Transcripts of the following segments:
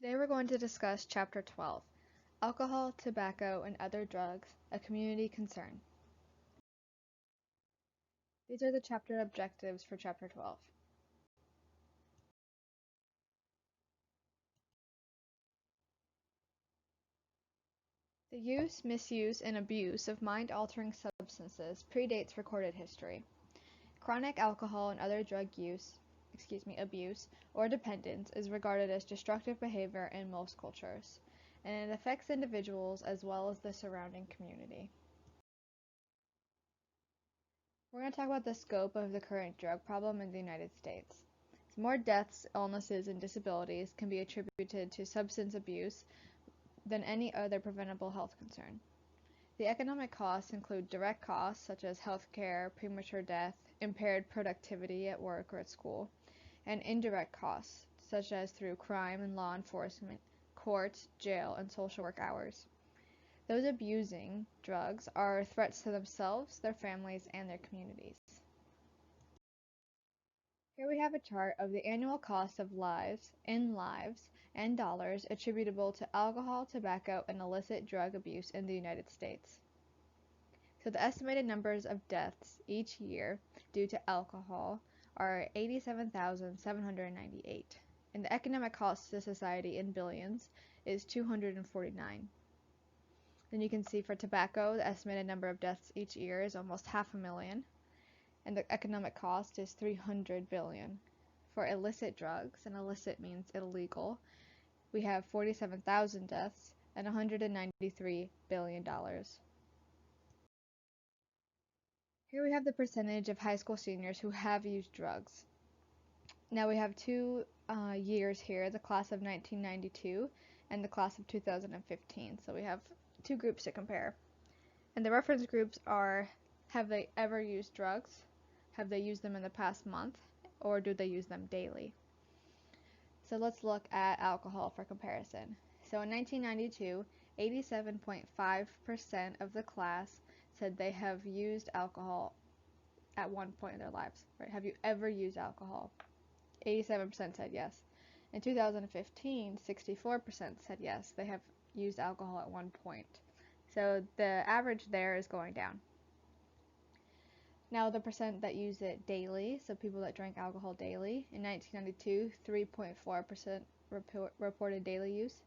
Today we're going to discuss Chapter 12, Alcohol, Tobacco, and Other Drugs, a Community Concern. These are the chapter objectives for Chapter 12. The use, misuse, and abuse of mind-altering substances predates recorded history. Chronic alcohol and other drug abuse, or dependence is regarded as destructive behavior in most cultures, and it affects individuals as well as the surrounding community. We're going to talk about the scope of the current drug problem in the United States. More deaths, illnesses, and disabilities can be attributed to substance abuse than any other preventable health concern. The economic costs include direct costs such as health care, premature death, impaired productivity at work or at school, and indirect costs such as through crime and law enforcement, courts, jail, and social work hours. Those abusing drugs are threats to themselves, their families, and their communities. Here we have a chart of the annual cost of lives, and dollars attributable to alcohol, tobacco, and illicit drug abuse in the United States. So the estimated numbers of deaths each year due to alcohol are 87,798, and the economic cost to society in billions is 249. Then you can see for tobacco, the estimated number of deaths each year is almost 500,000. And the economic cost is 300 billion. For illicit drugs, and illicit means illegal, we have 47,000 deaths and $193 billion. Here we have the percentage of high school seniors who have used drugs. Now we have two years here, the class of 1992 and the class of 2015. So we have two groups to compare. And the reference groups are, have they ever used drugs? Have they used them in the past month, or do they use them daily? So let's look at alcohol for comparison. So in 1992, 87.5% of the class said they have used alcohol at one point in their lives. Right? Have you ever used alcohol? 87% said yes. In 2015, 64% said yes, they have used alcohol at one point. So the average there is going down. Now the percent that use it daily, so people that drank alcohol daily, in 1992, 3.4% reported daily use,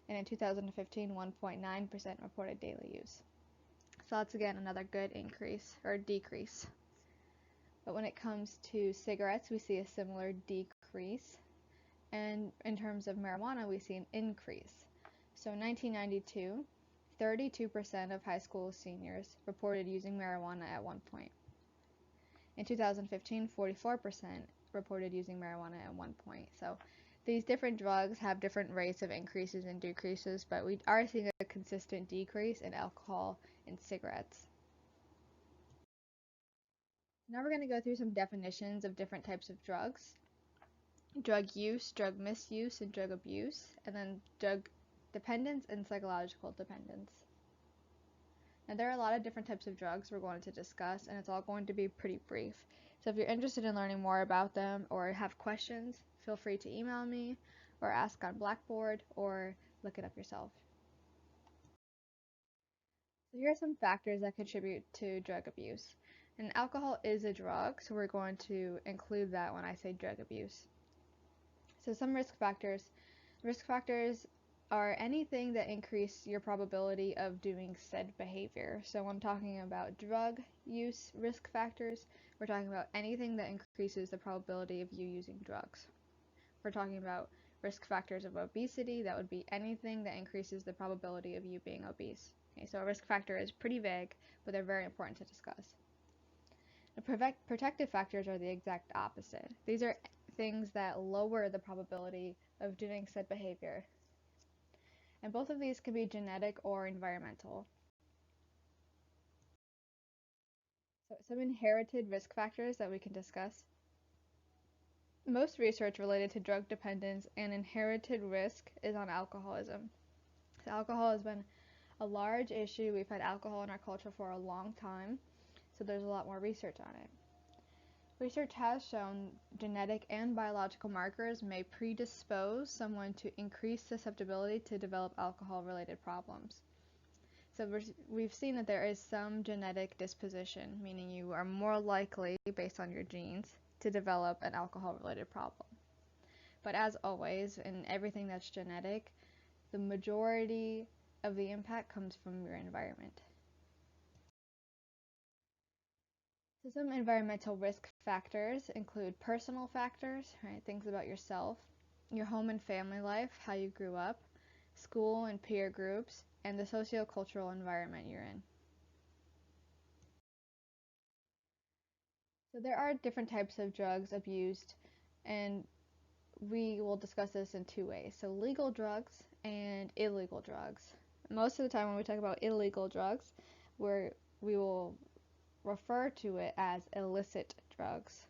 and in 2015, 1.9% reported daily use. So that's again another good increase, or decrease. But when it comes to cigarettes, we see a similar decrease, and in terms of marijuana, we see an increase. So in 1992, 32% of high school seniors reported using marijuana at one point. In 2015, 44% reported using marijuana at one point. So these different drugs have different rates of increases and decreases, but we are seeing a consistent decrease in alcohol and cigarettes. Now we're going to go through some definitions of different types of drugs. Drug use, drug misuse, and drug abuse, and then drug dependence and psychological dependence. Now there are a lot of different types of drugs we're going to discuss, and it's all going to be pretty brief. So if you're interested in learning more about them or have questions, feel free to email me or ask on Blackboard or look it up yourself. So here are some factors that contribute to drug abuse. And alcohol is a drug, so we're going to include that when I say drug abuse. So some risk factors. Risk factors are anything that increase your probability of doing said behavior. So when talking about drug use risk factors, we're talking about anything that increases the probability of you using drugs. If we're talking about risk factors of obesity, that would be anything that increases the probability of you being obese. Okay, so a risk factor is pretty vague, but they're very important to discuss. The protective factors are the exact opposite. These are things that lower the probability of doing said behavior. And both of these can be genetic or environmental. So some inherited risk factors that we can discuss. Most research related to drug dependence and inherited risk is on alcoholism. So alcohol has been a large issue. We've had alcohol in our culture for a long time, so there's a lot more research on it. Research has shown genetic and biological markers may predispose someone to increased susceptibility to develop alcohol-related problems. So we've seen that there is some genetic disposition, meaning you are more likely, based on your genes, to develop an alcohol-related problem. But as always, in everything that's genetic, the majority of the impact comes from your environment. So some environmental risk factors include personal factors, right? Things about yourself, your home and family life, how you grew up, school and peer groups, and the socio-cultural environment you're in. So there are different types of drugs abused, and we will discuss this in two ways. So legal drugs and illegal drugs. Most of the time when we talk about illegal drugs, we will refer to it as illicit drugs.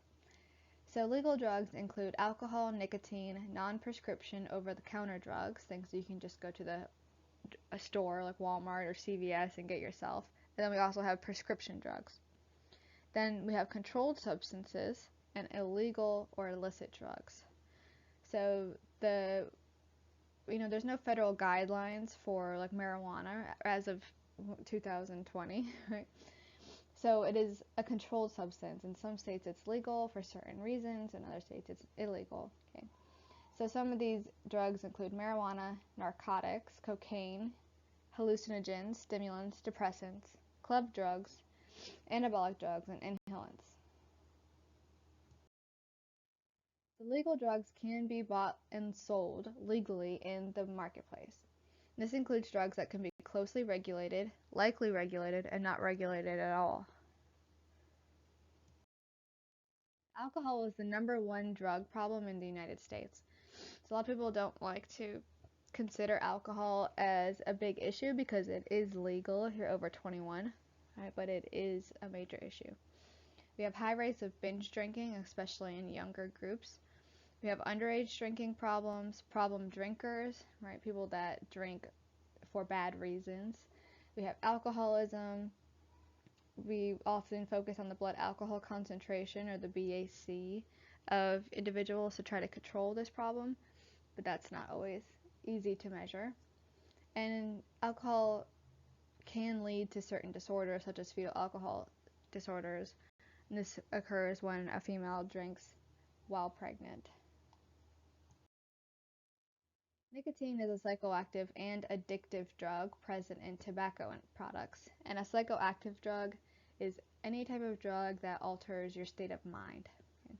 So legal drugs include alcohol, nicotine, non-prescription over-the-counter drugs, things you can just go to a store like Walmart or CVS and get yourself. And then we also have prescription drugs. Then we have controlled substances and illegal or illicit drugs. So there's no federal guidelines for like marijuana as of 2020, right? So it is a controlled substance. In some states it's legal for certain reasons, in other states it's illegal. Okay. So some of these drugs include marijuana, narcotics, cocaine, hallucinogens, stimulants, depressants, club drugs, anabolic drugs, and inhalants. The legal drugs can be bought and sold legally in the marketplace. This includes drugs that can be closely regulated, lightly regulated, and not regulated at all. Alcohol is the #1 drug problem in the United States. So a lot of people don't like to consider alcohol as a big issue because it is legal if you're over 21, right? But it is a major issue. We have high rates of binge drinking, especially in younger groups. We have underage drinking problems, problem drinkers, right? People that drink for bad reasons. We have alcoholism. We often focus on the blood alcohol concentration, or the BAC, of individuals to try to control this problem, but that's not always easy to measure. And alcohol can lead to certain disorders, such as fetal alcohol disorders. And this occurs when a female drinks while pregnant. Nicotine is a psychoactive and addictive drug present in tobacco products. And a psychoactive drug is any type of drug that alters your state of mind. Okay.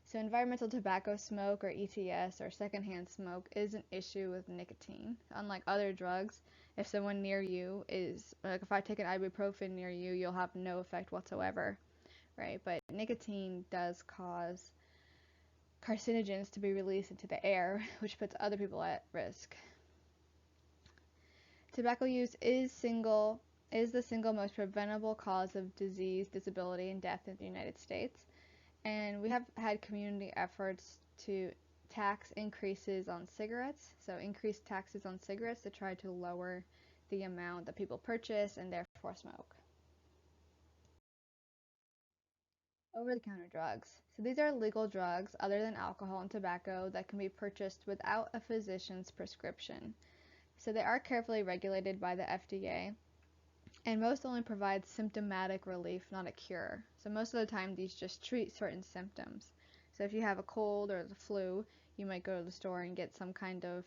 So environmental tobacco smoke, or ETS, or secondhand smoke, is an issue with nicotine. Unlike other drugs, if someone near you is, like if I take an ibuprofen near you, you'll have no effect whatsoever, right? But nicotine does cause carcinogens to be released into the air, which puts other people at risk. Tobacco use is the single most preventable cause of disease, disability, and death in the United States. And we have had community efforts to tax increases on cigarettes, so increased taxes on cigarettes to try to lower the amount that people purchase and therefore smoke. Over-the-counter drugs. So these are legal drugs other than alcohol and tobacco that can be purchased without a physician's prescription. So they are carefully regulated by the FDA, and most only provide symptomatic relief, not a cure. So most of the time these just treat certain symptoms. So if you have a cold or the flu, you might go to the store and get some kind of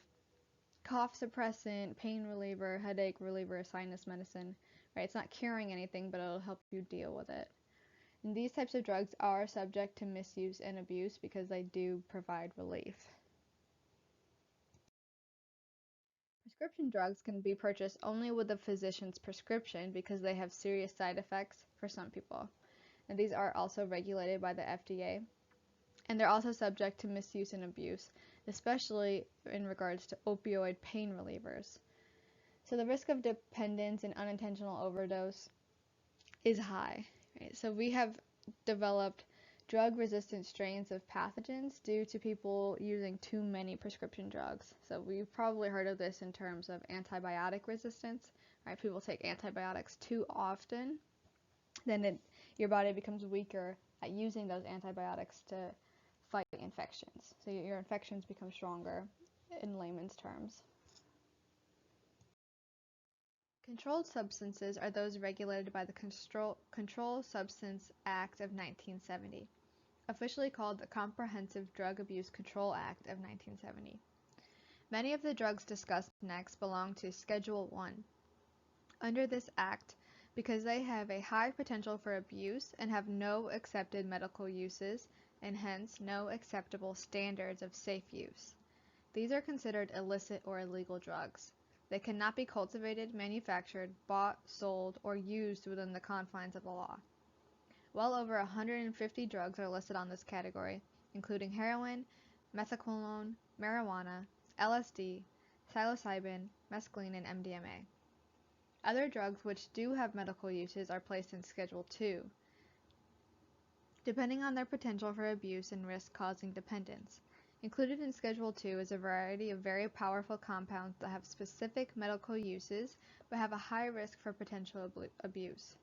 cough suppressant, pain reliever, headache reliever, sinus medicine, right? It's not curing anything, but it'll help you deal with it. And these types of drugs are subject to misuse and abuse because they do provide relief. Prescription drugs can be purchased only with a physician's prescription because they have serious side effects for some people. And these are also regulated by the FDA. And they're also subject to misuse and abuse, especially in regards to opioid pain relievers. So the risk of dependence and unintentional overdose is high. Right? So we have developed drug-resistant strains of pathogens due to people using too many prescription drugs. So we've probably heard of this in terms of antibiotic resistance. Right? People take antibiotics too often, then your body becomes weaker at using those antibiotics to fight infections. So your infections become stronger in layman's terms. Controlled substances are those regulated by the Controlled Substance Act of 1970, officially called the Comprehensive Drug Abuse Control Act of 1970. Many of the drugs discussed next belong to Schedule 1. Under this act, because they have a high potential for abuse and have no accepted medical uses, and hence no acceptable standards of safe use. These are considered illicit or illegal drugs. They cannot be cultivated, manufactured, bought, sold, or used within the confines of the law. Well over 150 drugs are listed on this category, including heroin, methaqualone, marijuana, LSD, psilocybin, mescaline, and MDMA. Other drugs which do have medical uses are placed in Schedule 2, depending on their potential for abuse and risk causing dependence. Included in Schedule 2 is a variety of very powerful compounds that have specific medical uses but have a high risk for potential abuse.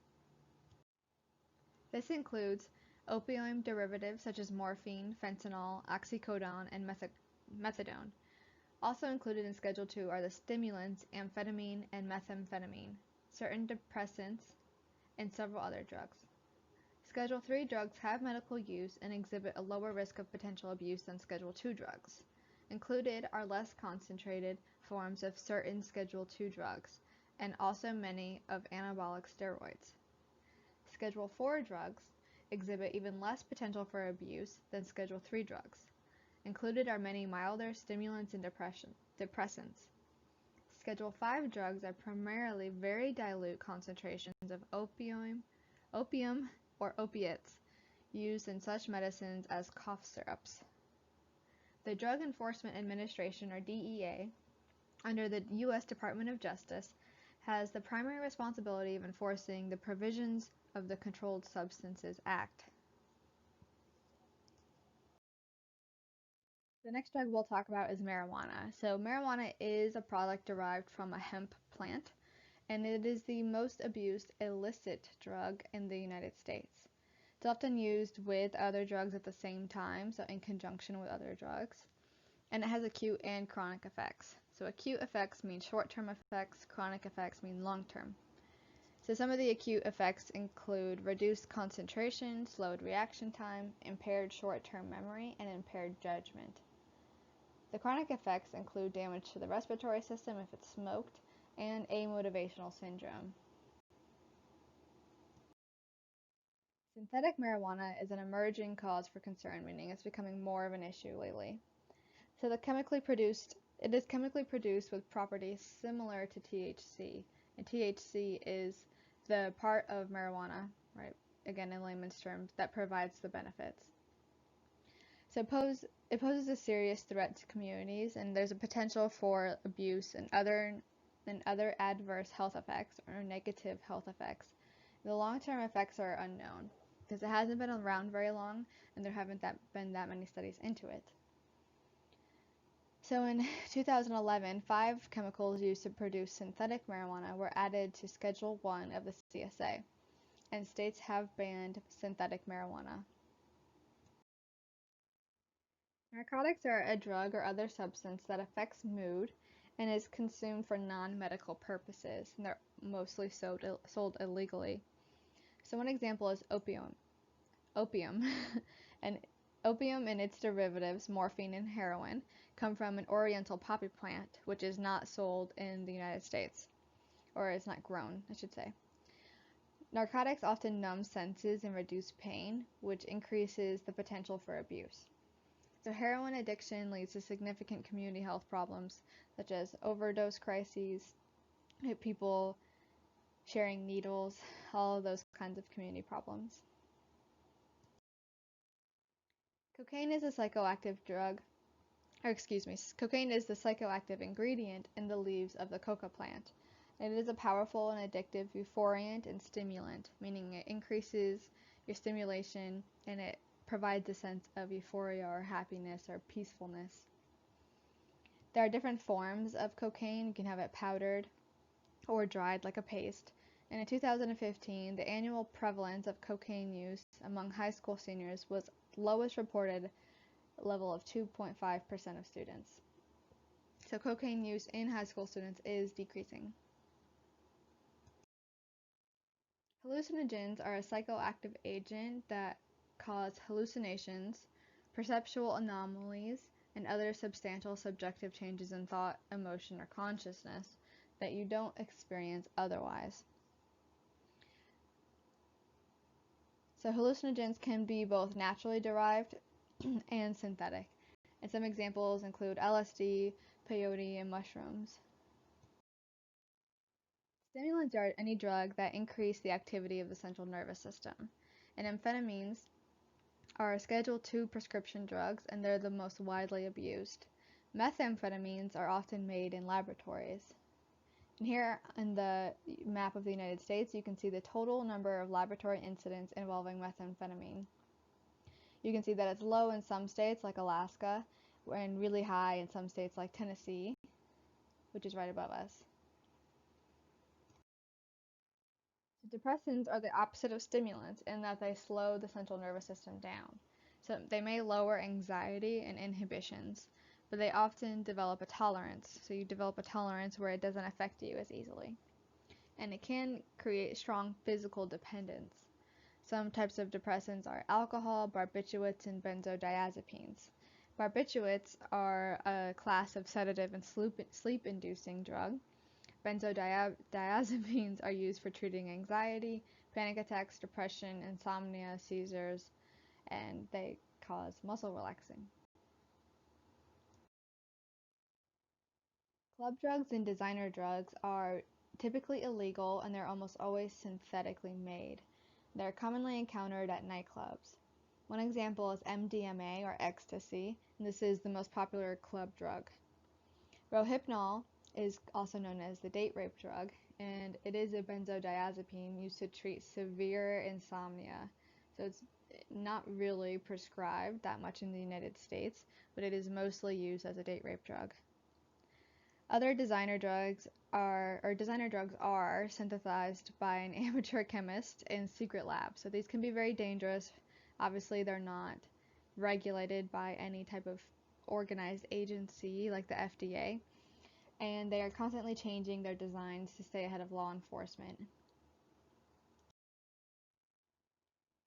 This includes opioid derivatives such as morphine, fentanyl, oxycodone, and methadone. Also included in Schedule 2 are the stimulants amphetamine and methamphetamine, certain depressants, and several other drugs. Schedule 3 drugs have medical use and exhibit a lower risk of potential abuse than Schedule 2 drugs. Included are less concentrated forms of certain Schedule 2 drugs, and also many of anabolic steroids. Schedule 4 drugs exhibit even less potential for abuse than Schedule 3 drugs. Included are many milder stimulants and depressants. Schedule 5 drugs are primarily very dilute concentrations of opium or opiates used in such medicines as cough syrups. The Drug Enforcement Administration, or DEA, under the U.S. Department of Justice, has the primary responsibility of enforcing the provisions of the Controlled Substances Act. The next drug we'll talk about is marijuana. So marijuana is a product derived from a hemp plant, and it is the most abused illicit drug in the United States. It's often used with other drugs at the same time, so in conjunction with other drugs, and it has acute and chronic effects. So acute effects mean short-term effects, chronic effects mean long-term. So some of the acute effects include reduced concentration, slowed reaction time, impaired short-term memory, and impaired judgment. The chronic effects include damage to the respiratory system if it's smoked, and amotivational syndrome. Synthetic marijuana is an emerging cause for concern, meaning it's becoming more of an issue lately. So it is chemically produced with properties similar to THC, and THC is the part of marijuana, right? Again, in layman's terms, that provides the benefits. So it poses a serious threat to communities, and there's a potential for abuse and other adverse health effects or negative health effects. The long-term effects are unknown because it hasn't been around very long, and there haven't been that many studies into it. So in 2011, 5 chemicals used to produce synthetic marijuana were added to Schedule 1 of the CSA, and states have banned synthetic marijuana. Narcotics are a drug or other substance that affects mood and is consumed for non-medical purposes, and they're mostly sold illegally. So one example is opium. And opium and its derivatives, morphine and heroin, come from an oriental poppy plant, which is not sold in the United States, or is not grown, I should say. Narcotics often numb senses and reduce pain, which increases the potential for abuse. So heroin addiction leads to significant community health problems, such as overdose crises, people sharing needles, all of those kinds of community problems. Cocaine is a psychoactive cocaine is the psychoactive ingredient in the leaves of the coca plant. It is a powerful and addictive euphoriant and stimulant, meaning it increases your stimulation and it provides a sense of euphoria or happiness or peacefulness. There are different forms of cocaine. You can have it powdered or dried like a paste. And in 2015, the annual prevalence of cocaine use among high school seniors was lowest reported level of 2.5% of students. So cocaine use in high school students is decreasing. Hallucinogens are a psychoactive agent that cause hallucinations, perceptual anomalies, and other substantial subjective changes in thought, emotion, or consciousness that you don't experience otherwise. So hallucinogens can be both naturally derived and synthetic. And some examples include LSD, peyote, and mushrooms. Stimulants are any drug that increase the activity of the central nervous system. And amphetamines are Schedule II prescription drugs, and they're the most widely abused. Methamphetamines are often made in laboratories. And here in the map of the United States, you can see the total number of laboratory incidents involving methamphetamine. You can see that it's low in some states like Alaska, and really high in some states like Tennessee, which is right above us. So depressants are the opposite of stimulants in that they slow the central nervous system down. So they may lower anxiety and inhibitions, but they often develop a tolerance. So you develop a tolerance where it doesn't affect you as easily. And it can create strong physical dependence. Some types of depressants are alcohol, barbiturates, and benzodiazepines. Barbiturates are a class of sedative and sleep-inducing drug. Benzodiazepines are used for treating anxiety, panic attacks, depression, insomnia, seizures, and they cause muscle relaxing. Club drugs and designer drugs are typically illegal, and they're almost always synthetically made. They're commonly encountered at nightclubs. One example is MDMA, or ecstasy, and this is the most popular club drug. Rohypnol is also known as the date rape drug, and it is a benzodiazepine used to treat severe insomnia. So it's not really prescribed that much in the United States, but it is mostly used as a date rape drug. Other designer drugs are synthesized by an amateur chemist in secret labs. So these can be very dangerous. Obviously, they're not regulated by any type of organized agency like the FDA, and they are constantly changing their designs to stay ahead of law enforcement.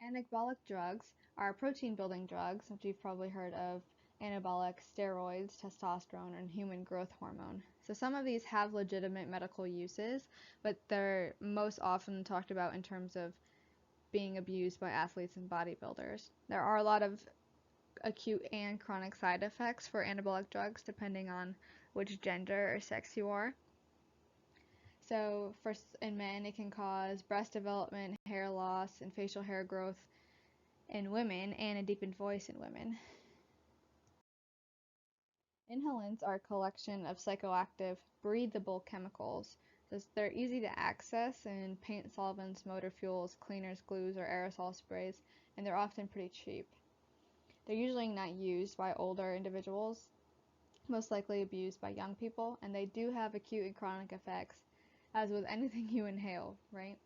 Anabolic drugs are protein building drugs, which you've probably heard of: anabolic steroids, testosterone, and human growth hormone. So some of these have legitimate medical uses, but they're most often talked about in terms of being abused by athletes and bodybuilders. There are a lot of acute and chronic side effects for anabolic drugs depending on which gender or sex you are. So in men, it can cause breast development, hair loss, and facial hair growth in women, and a deepened voice in women. Inhalants are a collection of psychoactive, breathable chemicals. So they're easy to access in paint solvents, motor fuels, cleaners, glues, or aerosol sprays, and they're often pretty cheap. They're usually not used by older individuals, most likely abused by young people, and they do have acute and chronic effects, as with anything you inhale, right?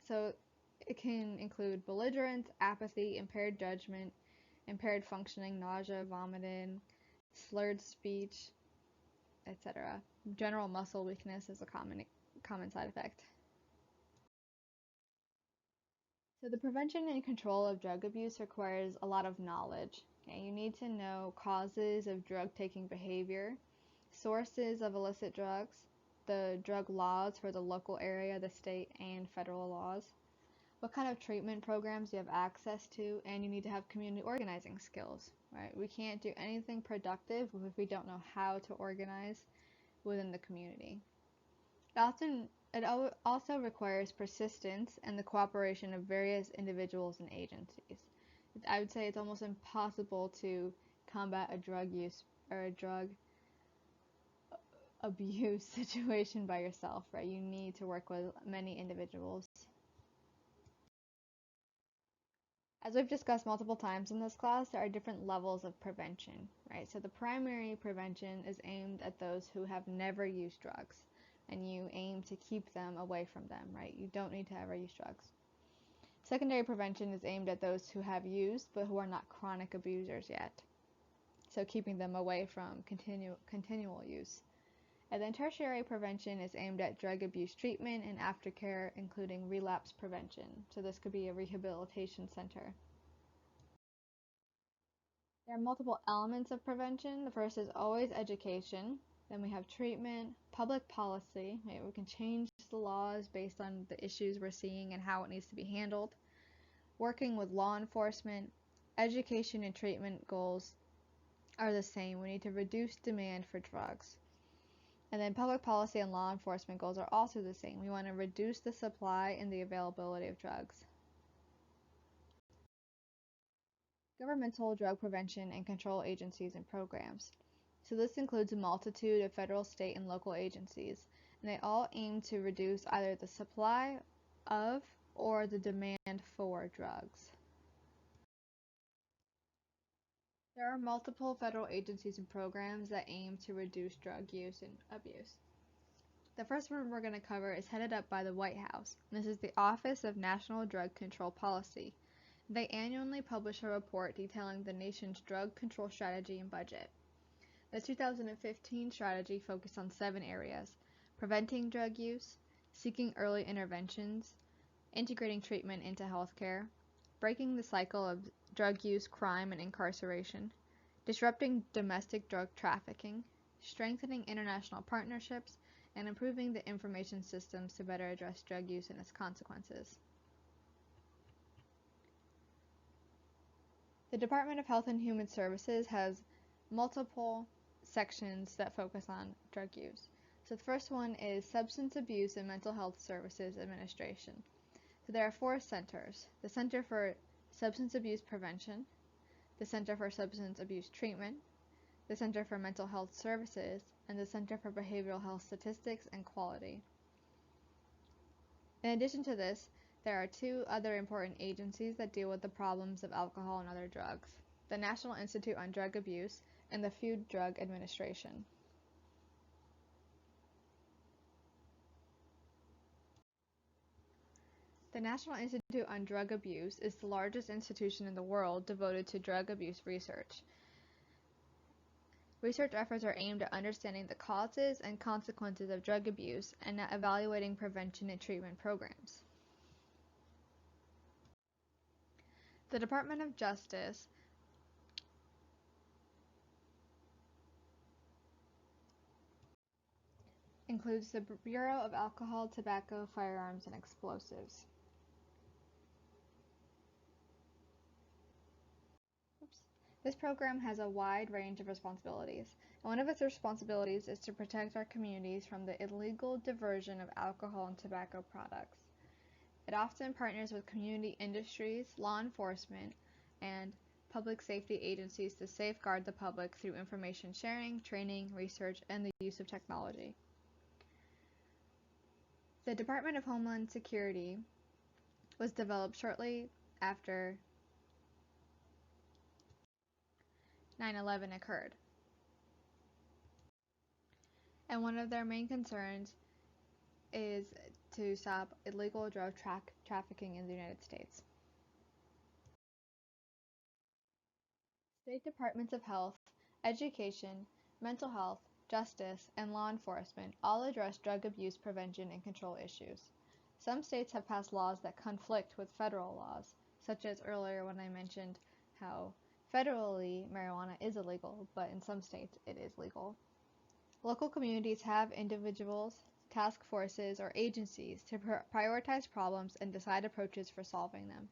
So it can include belligerence, apathy, impaired judgment, impaired functioning, nausea, vomiting, slurred speech, etc. General muscle weakness is a common side effect. So the prevention and control of drug abuse requires a lot of knowledge. Okay? You need to know causes of drug-taking behavior, sources of illicit drugs, the drug laws for the local area, the state, and federal laws, what kind of treatment programs you have access to, and you need to have community organizing skills, right? We can't do anything productive if we don't know how to organize within the community. It also requires persistence and the cooperation of various individuals and agencies. I would say it's almost impossible to combat a drug use or a drug abuse situation by yourself, right? You need to work with many individuals. As we've discussed multiple times in this class, there are different levels of prevention, right? So the primary prevention is aimed at those who have never used drugs. and you aim to keep them away from them, right? You don't need to ever use drugs. Secondary prevention is aimed at those who have used but who are not chronic abusers yet, so keeping them away from continual use. And then tertiary prevention is aimed at drug abuse treatment and aftercare, including relapse prevention. So this could be a rehabilitation center. There are multiple elements of prevention. The first is always education. Then we have treatment, public policy. Right? We can change the laws based on the issues we're seeing and how it needs to be handled. Working with law enforcement, education and treatment goals are the same. We need to reduce demand for drugs. And then public policy and law enforcement goals are also the same. We want to reduce the supply and the availability of drugs. Governmental drug prevention and control agencies and programs. So this includes a multitude of federal, state, and local agencies, and they all aim to reduce either the supply of or the demand for drugs. There are multiple federal agencies and programs that aim to reduce drug use and abuse. The first one we're going to cover is headed up by the White House. This is the Office of National Drug Control Policy. They annually publish a report detailing the nation's drug control strategy and budget. The 2015 strategy focused on 7 areas: preventing drug use, seeking early interventions, integrating treatment into healthcare, breaking the cycle of drug use, crime, and incarceration, disrupting domestic drug trafficking, strengthening international partnerships, and improving the information systems to better address drug use and its consequences. The Department of Health and Human Services has multiple sections that focus on drug use. So the first one is Substance Abuse and Mental Health Services Administration. So there are 4 centers: the Center for Substance Abuse Prevention, the Center for Substance Abuse Treatment, the Center for Mental Health Services, and the Center for Behavioral Health Statistics and Quality. In addition to this, there are 2 other important agencies that deal with the problems of alcohol and other drugs: the National Institute on Drug Abuse and the Food Drug Administration. The National Institute on Drug Abuse is the largest institution in the world devoted to drug abuse research. Research efforts are aimed at understanding the causes and consequences of drug abuse and at evaluating prevention and treatment programs. The Department of Justice includes the Bureau of Alcohol, Tobacco, Firearms, and Explosives. This program has a wide range of responsibilities, and one of its responsibilities is to protect our communities from the illegal diversion of alcohol and tobacco products. It often partners with community industries, law enforcement, and public safety agencies to safeguard the public through information sharing, training, research, and the use of technology. The Department of Homeland Security was developed shortly after 9/11 occurred, and one of their main concerns is to stop illegal drug trafficking in the United States. State departments of health, education, mental health, justice, and law enforcement all address drug abuse prevention and control issues. Some states have passed laws that conflict with federal laws, such as earlier when I mentioned how federally marijuana is illegal, but in some states it is legal. Local communities have individuals, task forces, or agencies to prioritize problems and decide approaches for solving them.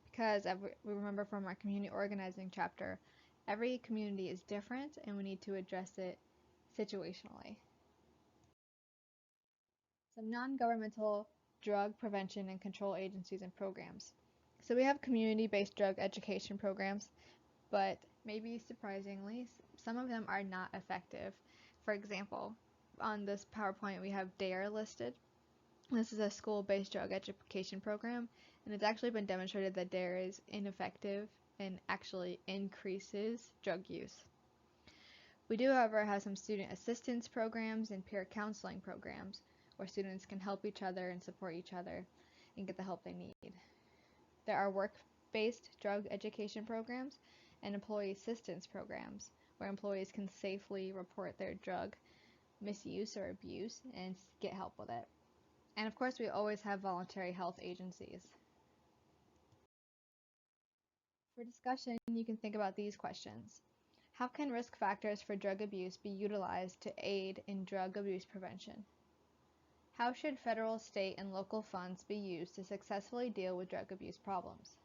Because, as we remember from our community organizing chapter, every community is different and we need to address it situationally. Some non-governmental drug prevention and control agencies and programs. So we have community-based drug education programs, but maybe surprisingly, some of them are not effective. For example, on this PowerPoint we have DARE listed. This is a school-based drug education program, and it's actually been demonstrated that DARE is ineffective and actually increases drug use. We do, however, have some student assistance programs and peer counseling programs, where students can help each other and support each other and get the help they need. There are work-based drug education programs and employee assistance programs where employees can safely report their drug misuse or abuse and get help with it. And of course, we always have voluntary health agencies. For discussion, you can think about these questions. How can risk factors for drug abuse be utilized to aid in drug abuse prevention? How should federal, state, and local funds be used to successfully deal with drug abuse problems?